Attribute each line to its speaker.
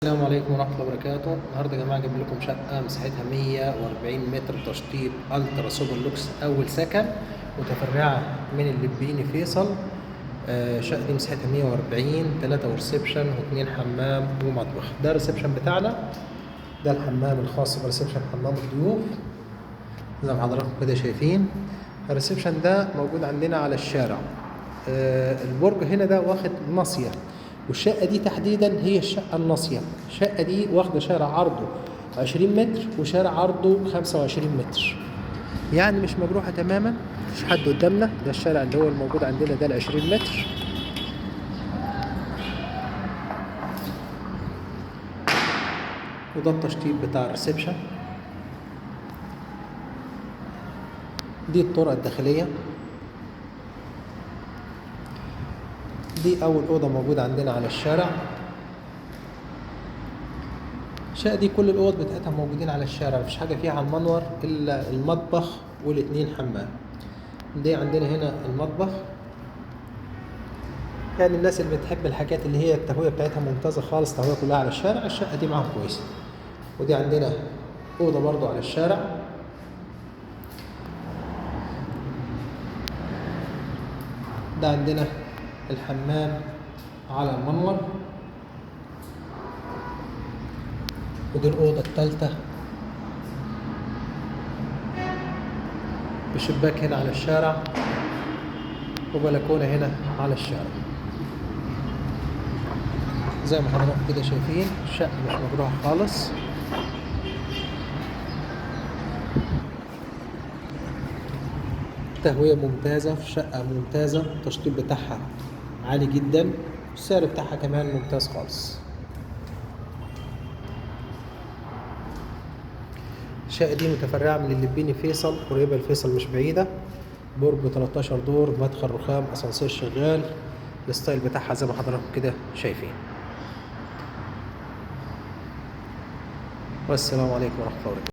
Speaker 1: السلام عليكم ورحمة الله وبركاته. النهارده يا جماعة جايب لكم شقة مساحتها 140 متر، تشطيب الترا سوبر لوكس أول سكن، متفرعة من اللبيني فيصل. الشقة دي مساحتها 140، 3 ريسبشن و2 حمام ومطبخ. ده الريسبشن بتاعنا، ده الحمام الخاص بريسبشن حمام الضيوف زي ما حضراتكم كده شايفين. الريسبشن ده موجود عندنا على الشارع. البرج هنا ده واخد ناصية، والشقة دي تحديدا هي الشقة الناصية. الشقة دي واخدة شارع عرضه 20 متر وشارع عرضه 25 متر، يعني مش مجروحة تماما، مفيش حد قدامنا. ده الشارع اللي هو الموجود عندنا ده 20 متر. وده التشطيب بتاع الريسبشن. دي الطرق الداخلية. دي أول أوضة موجودة عندنا على الشارع. الشقة دي كل الأوض بتاعتها موجودين على الشارع، مفيش حاجة فيها على المنور إلا المطبخ والاتنين حمام. دي عندنا هنا المطبخ، يعني الناس اللي بتحب الحاجات اللي هي التهوية بتاعتها ممتازة خالص، تهوية كلها على الشارع، الشقة دي معاهم كويسة. ودي عندنا أوضة برضو على الشارع. ده عندنا الحمام على المنور. ودي الأوضة الثالثة بشباك هنا على الشارع، وبلكونة هنا على الشارع. زي ما حضراتكم كده شايفين، الشقة مش مجروحة خالص. تهوية ممتازة في شقة ممتازة، التشطيب بتاعها عالي جدا، والسعر بتاعها كمان ممتاز خالص. الشقة دي متفرعة من اللبيني فيصل، قريبة لفيصل مش بعيدة. برج 13 دور، مدخل رخام، اسانسير شغال. الستايل بتاعها زي ما حضراتكم كده شايفين. والسلام عليكم ورحمة الله وبركاته.